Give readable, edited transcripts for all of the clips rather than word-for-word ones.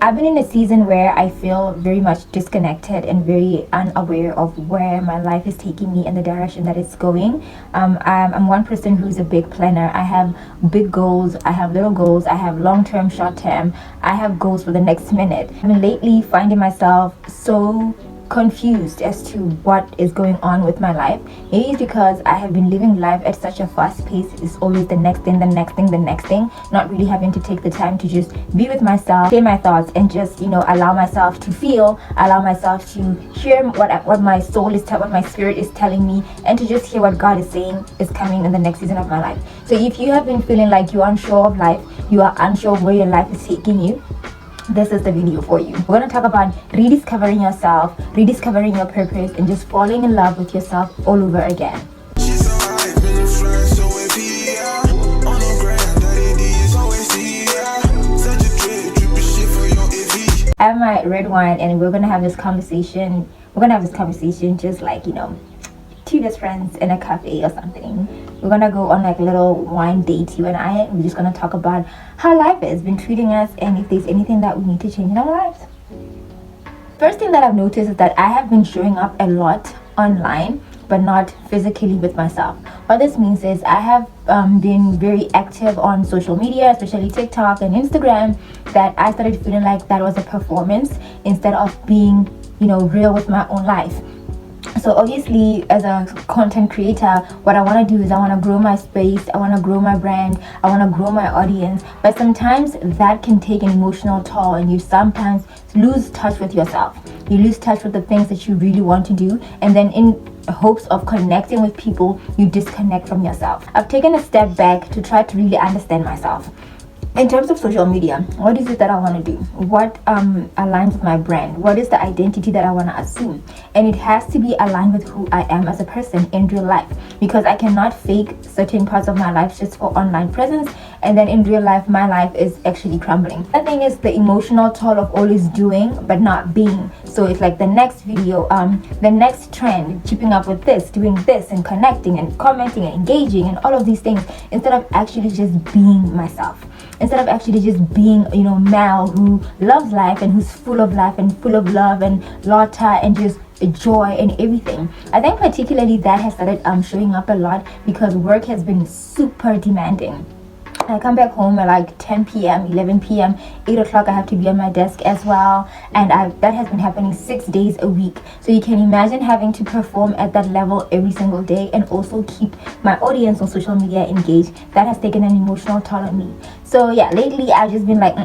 I've been in a season where I feel very much disconnected and very unaware of where my life is taking me and the direction that it's going. I'm one person who's a big planner. I have big goals, I have little goals, I have long term, short term, I have goals for the next minute. I've been lately finding myself so confused as to what is going on with my life. Maybe it's because I have been living life at such a fast pace. It's always the next thing, the next thing, the next thing, not really having to take the time to just be with myself, share my thoughts, and just allow myself to feel, allow myself to hear what my soul is what my spirit is telling me, and to just hear what God is saying is coming in the next season of my life. So if you have been feeling like you're unsure of life, you are unsure of where your life is taking you, this is the video for you. We're going to talk about rediscovering yourself, rediscovering your purpose, and just falling in love with yourself all over again. I have my red wine and we're going to have this conversation. We're going to have this conversation just like, two best friends in a cafe or something. We're gonna go on like a little wine date, you and I. We're just gonna talk about how life has been treating us and if there's anything that we need to change in our lives. First thing that I've noticed is that I have been showing up a lot online but not physically with myself. What this means is I have been very active on social media, especially TikTok and Instagram, that I started feeling like that was a performance instead of being real with my own life. So obviously, as a content creator, what I want to do is I want to grow my space, I want to grow my brand, I want to grow my audience. But sometimes that can take an emotional toll and you sometimes lose touch with yourself. You lose touch with the things that you really want to do, and then in hopes of connecting with people, you disconnect from yourself. I've taken a step back to try to really understand myself. In terms of social media, what is it that I want to do? What aligns with my brand? What is the identity that I want to assume? And it has to be aligned with who I am as a person in real life, because I cannot fake certain parts of my life just for online presence, and then in real life my life is actually crumbling. The thing is the emotional toll of always doing but not being. So it's like the next video, the next trend, keeping up with this, doing this, and connecting and commenting and engaging and all of these things, instead of actually just being myself. Instead of actually just being, Mel, who loves life and who's full of life and full of love and laughter and just joy and everything. I think particularly that has started showing up a lot because work has been super demanding. I come back home at like 10 p.m., 11 p.m., 8 o'clock I have to be on my desk as well, and that has been happening 6 days a week. So you can imagine having to perform at that level every single day and also keep my audience on social media engaged. That has taken an emotional toll on me. So yeah, lately I've just been like,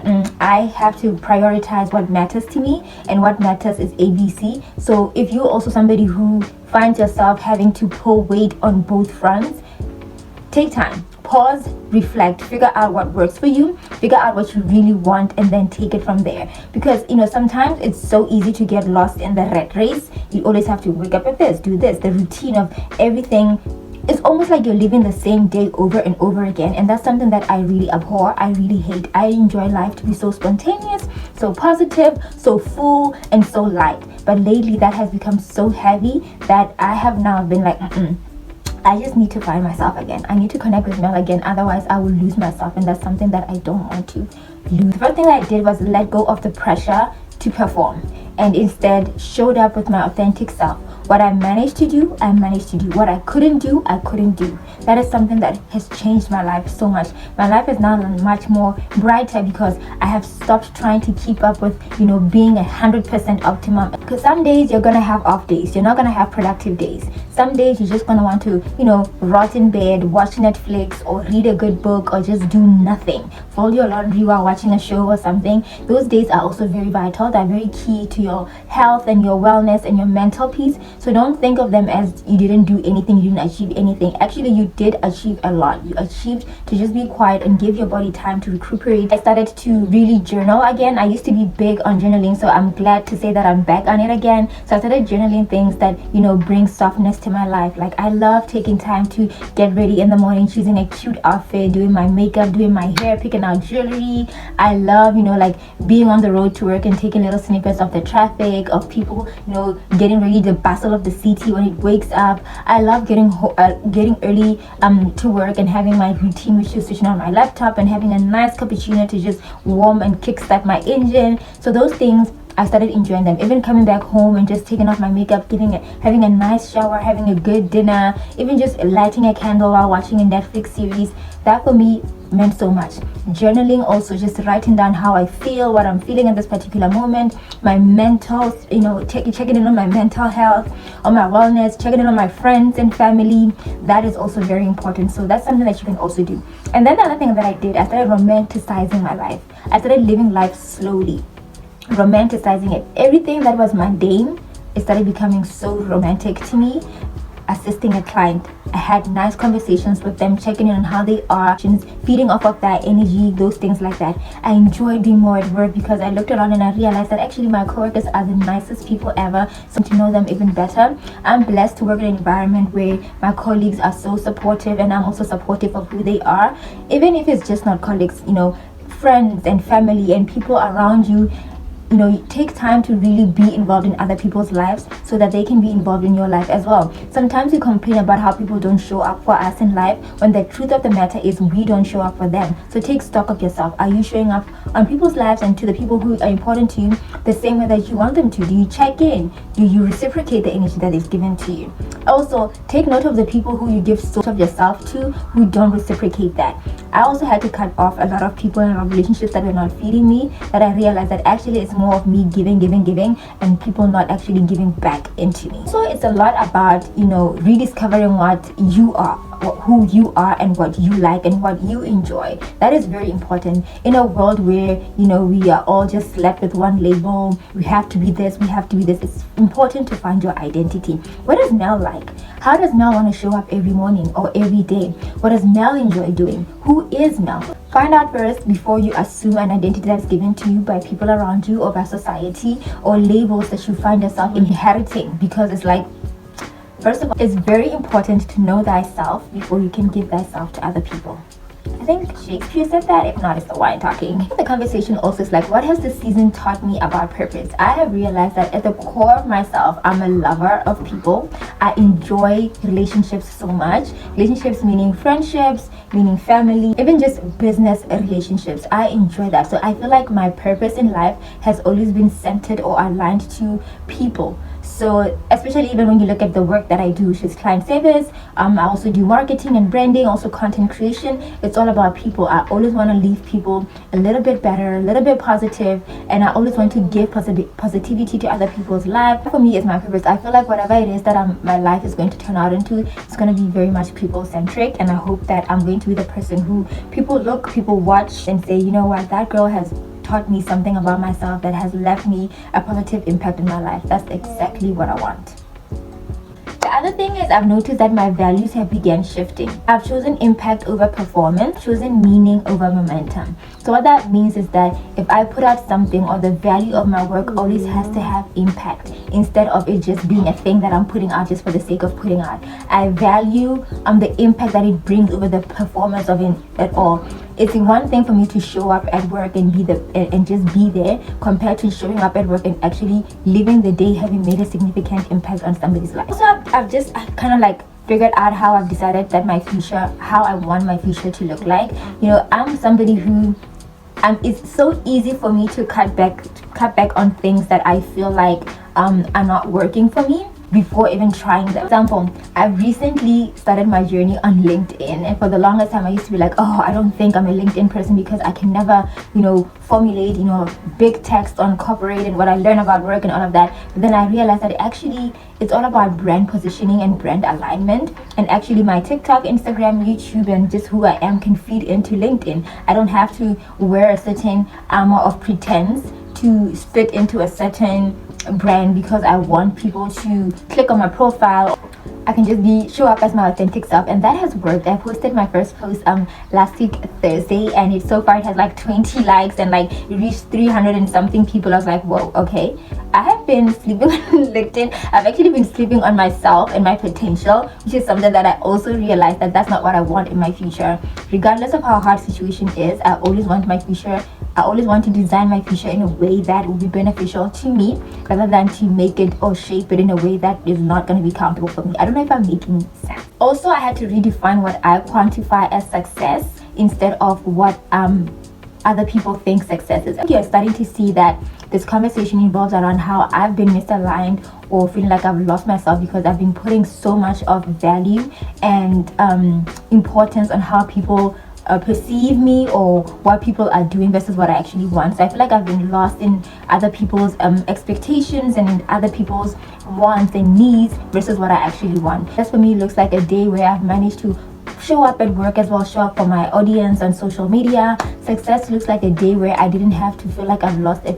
I have to prioritize what matters to me, and what matters is ABC. So if you're also somebody who finds yourself having to pull weight on both fronts, take time. Pause, reflect, figure out what works for you, figure out what you really want, and then take it from there. Because sometimes it's so easy to get lost in the rat race. You always have to wake up at this, do this, the routine of everything. It's almost like you're living the same day over and over again, and that's something that I really abhor. I really hate. I enjoy life to be so spontaneous, so positive, so full, and so light. But lately that has become so heavy that I have now been like, I just need to find myself again. I need to connect with Mel again, otherwise I will lose myself, and that's something that I don't want to lose. The first thing I did was let go of the pressure to perform and instead showed up with my authentic self. What I managed to do, I managed to do. What I couldn't do, I couldn't do. That is something that has changed my life so much. My life is now much more brighter because I have stopped trying to keep up with, being 100% optimum. Because some days you're going to have off days. You're not going to have productive days. Some days you're just going to want to, rot in bed, watch Netflix, or read a good book, or just do nothing. Fold your laundry while watching a show or something. Those days are also very vital. They're very key to your health and your wellness and your mental peace. So don't think of them as you didn't do anything, you didn't achieve anything. Actually, you did achieve a lot. You achieved to just be quiet and give your body time to recuperate. I started to really journal again. I used to be big on journaling, so I'm glad to say that I'm back on it again. So I started journaling things that, bring softness to my life. Like, I love taking time to get ready in the morning, choosing a cute outfit, doing my makeup, doing my hair, picking out jewelry. I love, like being on the road to work and taking little snippets of the traffic, of people, getting ready, the bustle of the city when it wakes up. I love getting early to work and having my routine, which is switching on my laptop and having a nice cappuccino to just warm and kickstart my engine. So those things, I started enjoying them. Even coming back home and just taking off my makeup, having a nice shower, having a good dinner, even just lighting a candle while watching a Netflix series, that for me meant so much. Journaling also, just writing down how I feel, what I'm feeling at this particular moment, my mental, checking in on my mental health, on my wellness, checking in on my friends and family. That is also very important. So that's something that you can also do. And then the other thing that I did, I started romanticizing my life. I started living life slowly, romanticizing it. Everything that was mundane, it started becoming so romantic to me. Assisting a client, I had nice conversations with them, checking in on how they are, feeding off of that energy, those things like that. I enjoyed being more at work because I looked around and I realized that actually my coworkers are the nicest people ever. So to know them even better, I'm blessed to work in an environment where my colleagues are so supportive, and I'm also supportive of who they are, even if it's just not colleagues, friends and family and people around you. Take time to really be involved in other people's lives so that they can be involved in your life as well. Sometimes we complain about how people don't show up for us in life, when the truth of the matter is we don't show up for them. So take stock of yourself. Are you showing up on people's lives and to the people who are important to you the same way that you want them to? Do you check in? Do you reciprocate the energy that is given to you? Also, take note of the people who you give so much of yourself to who don't reciprocate that. I also had to cut off a lot of people in our relationships that were not feeding me, that I realized that actually it's more of me giving, and people not actually giving back into me. So it's a lot about, rediscovering what you are, who you are, and what you like and what you enjoy. That is very important in a world where, we are all just slapped with one label. We have to be this, we have to be this. It's important to find your identity. What is Mel like? How does Mel want to show up every morning or every day? What does Mel enjoy doing? Who is Mel? Find out first before you assume an identity that's given to you by people around you or by society, or labels that you find yourself inheriting. Because it's like, first of all, it's very important to know thyself before you can give thyself to other people. I think Shakespeare said that. If not, it's the wine talking. The conversation also is like, what has this season taught me about purpose? I have realized that at the core of myself, I'm a lover of people. I enjoy relationships so much. Relationships meaning friendships, meaning family, even just business relationships. I enjoy that. So I feel like my purpose in life has always been centered or aligned to people. So especially even when you look at the work that I do, which is client service, I also do marketing and branding, also content creation. It's all about people. I always want to leave people a little bit better, a little bit positive, and I always want to give positivity to other people's lives. For me, it's my purpose. I feel like whatever it is that my life is going to turn out into, it's going to be very much people-centric, and I hope that I'm going to be the person who people watch and say, you know what, that girl has taught me something about myself that has left me a positive impact in my life. That's exactly what I want. The other thing is, I've noticed that my values have begun shifting. I've chosen impact over performance, chosen meaning over momentum. So what that means is that if I put out something, or the value of my work always has to have impact, instead of it just being a thing that I'm putting out just for the sake of putting out. I value the impact that it brings over the performance of it at all. It's one thing for me to show up at work and just be there, compared to showing up at work and actually living the day having made a significant impact on somebody's life. So I've kind of like figured out how I've decided that how I want my future to look like. I'm somebody who it's so easy for me to cut back on things that I feel like are not working for me before even trying them. For example, I recently started my journey on LinkedIn, and for the longest time I used to be like, I don't think I'm a LinkedIn person because I can never, formulate, big text on corporate and what I learn about work and all of that. But then I realized that actually it's all about brand positioning and brand alignment, and actually my TikTok, Instagram, YouTube, and just who I am can feed into LinkedIn. I don't have to wear a certain armor of pretense to fit into a certain brand because I want people to click on my profile. I can just show up as my authentic self, and that has worked. I posted my first post last week Thursday, and so far it has like 20 likes and like it reached 300 and something people. I was like, whoa, okay. I have been sleeping on LinkedIn. I've actually been sleeping on myself and my potential, which is something that I also realized that that's not what I want in my future. Regardless of how hard situation is, I always want to design my future in a way that will be beneficial to me, rather than to make it or shape it in a way that is not going to be comfortable for me. I don't know if I'm making sense. Also, I had to redefine what I quantify as success instead of what other people think success is. You're starting to see that this conversation revolves around how I've been misaligned or feeling like I've lost myself because I've been putting so much of value and importance on how people perceive me or what people are doing versus what I actually want. So I feel like I've been lost in other people's expectations and in other people's wants and needs versus what I actually want. That's for me looks like a day where I've managed to show up at work as well, show up for my audience on social media. Success looks like a day where I didn't have to feel like I've lost a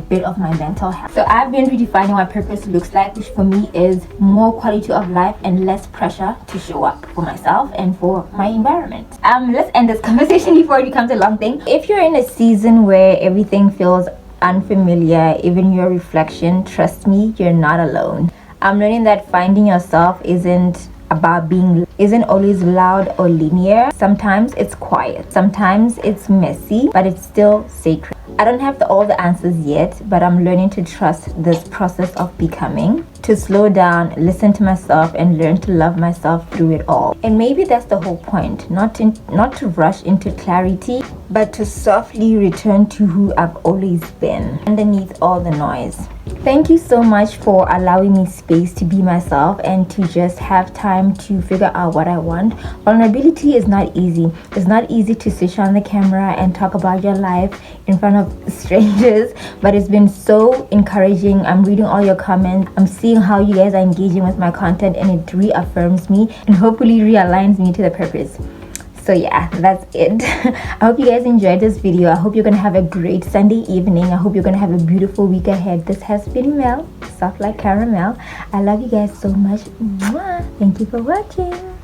bit of my mental health. So I've been redefining what purpose looks like, which for me is more quality of life and less pressure to show up for myself and for my environment. Let's end this conversation before it becomes a long thing. If you're in a season where everything feels unfamiliar, even your reflection, trust me, you're not alone. I'm learning that finding yourself isn't always loud or linear. Sometimes it's quiet, sometimes it's messy, but it's still sacred. I don't have all the answers yet, but I'm learning to trust this process of becoming, to slow down, listen to myself, and learn to love myself through it all. And maybe that's the whole point, not to rush into clarity, but to softly return to who I've always been underneath all the noise. Thank you so much for allowing me space to be myself and to just have time to figure out what I want. Vulnerability is not easy. It's not easy to switch on the camera and talk about your life in front of strangers, but it's been so encouraging. I'm reading all your comments. I'm seeing how you guys are engaging with my content, and it reaffirms me and hopefully realigns me to the purpose. So yeah, that's it. I hope you guys enjoyed this video. I hope you're gonna have a great Sunday evening. I hope you're gonna have a beautiful week ahead. This has been Mel, soft like caramel. I love you guys so much. Mwah. Thank you for watching.